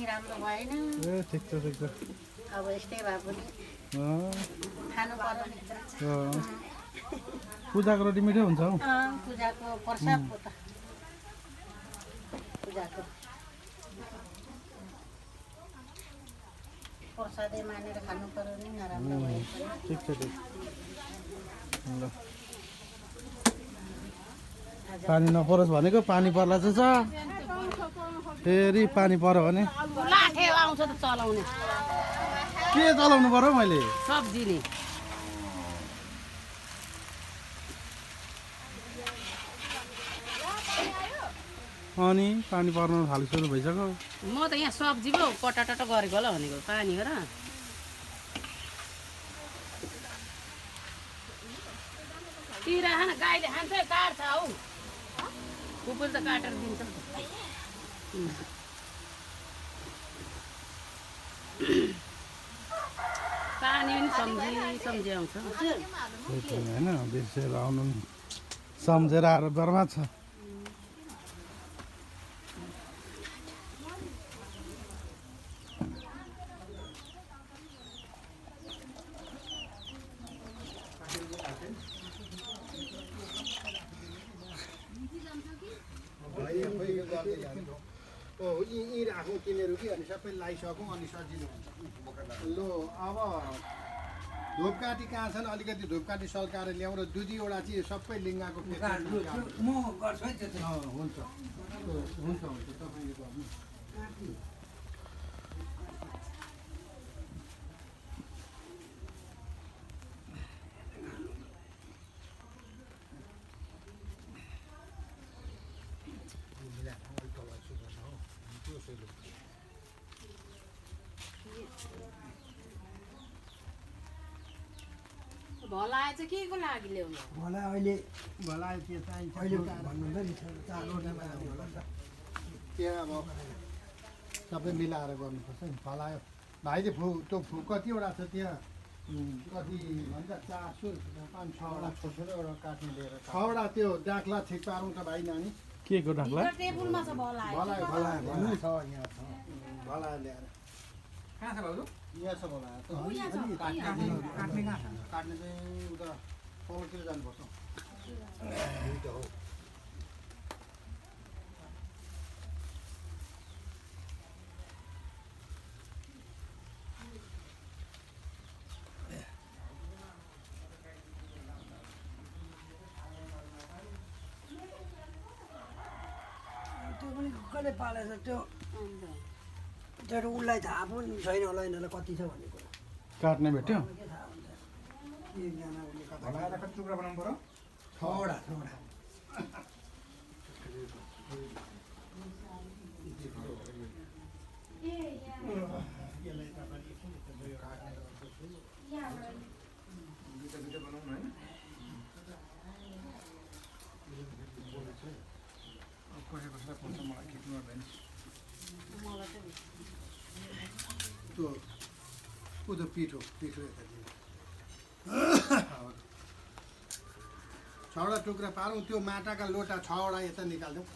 राम्रो भएन ए ठिक छ अब यस्तै भए पनि खानु पर्यो नि पूजाको रोटी मिठो हुन्छ हौ पूजाको प्रसाद हो त पूजाको प्रसादै मानेर खानु पर्यो नि नराम्रो भए पनि ठिक छ ठिक ल पानी नपरोस् भनेको पानी पर्ला चाहिँ छ फेरि पानी पर्यो भने लाठे आउँछ त चलाउने के चलाउनु पर्यो मैले सब्जी नि अनि पानी पर्न थालिसक्नु भइसक्यो म त यहाँ सब्जी पो कटाटट गरेको होला भनेको पानी हो र तिरा खान गाईले खान्छ काट्छ हौ कुकुर त काटेर दिन्छ पानी पनि सम्झी आउँछ होइन बिर्सेर आउनु सम्झेर आएर बर्बाद छ यी राखौँ तिनीहरू कि अनि सबै लगाइसकौँ अनि सजिलो हुन्छ ल अब धुपकाठी कहाँ छन् अलिकति धुपकाठी सल्काएर ल्याउँ र दुईवटा चाहिँ सबै लिङ्गाको म गर्छु है त्यो हुन्छ हुन्छ हुन्छ तपाईँले गर्नु भलाए चाहिँ के को लागि ल्याउनु मलाई अहिले भलाइ त्यो चाहिन्छ अहिले भन्नुहुन्छ नि त्यहाँ अब सबै मिलाएर गर्नुपर्छ नि फलायो भाइले त्यो कतिवटा छ त्यहाँ कति भन्छ 400 500 600 काट्ने लिएर 6वटा त्यो डाक्ला ठिक पारौँ त भाइ नानी के को डाक्ला टेबलमा छ भलाए भलायो भन्नु छ यहाँ छ भलायो ल्याएर कहाँ छ भाउजू यहाँ छ भलायो काट्ने चाहिँ उता पल्लोतिर जानुपर्छ हो त्यो पनि कसले पालेछ त्यो उसलाई थाहा पनि छैन होला यिनीहरूलाई कति छ भन्ने कुरा काट्ने भेट्यो के थाहा हुन्छ एकजना उसले कता भलाएर कति टुक्रा बनाउनु पर्यो 6वटा त्यो उता पिठो यता दिनु 6वटा टुक्रा पारौँ त्यो माटाका लोटा 6वटा यता निकाल्छौँ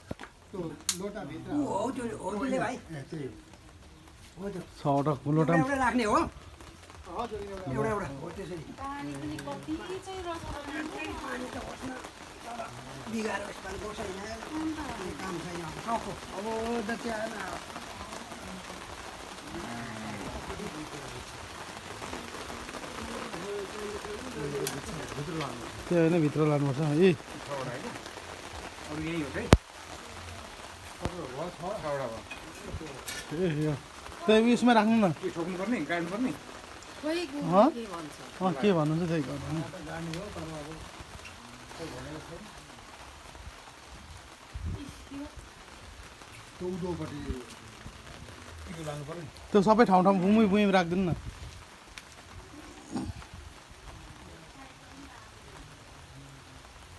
त्यो लोटाभित्र हो त्यो हो त्यसले भाइ त्यही हो त्यो 6वटा कुलोटा एउटा राख्ने हो हजुर एउटा हो त्यसरी पानी पनि कति चाहिँ रस पानी त होस् न तर बिगाएर यसपालि दोष छैन काम छैन सको अब जति आएन त्यो होइन भित्र लानुपर्छ ए अरू यही हो है ए यो त्यो उयसमा राख्नु न के ठोक्नुपर्ने गाड्नुपर्ने खोइ के भन्छ के भन्नुहुन्छ त्यही गर्नु त्यो उँधोपट्टि त्यो सबै ठाउँ ठाउँ भुइँ राखिदिनु न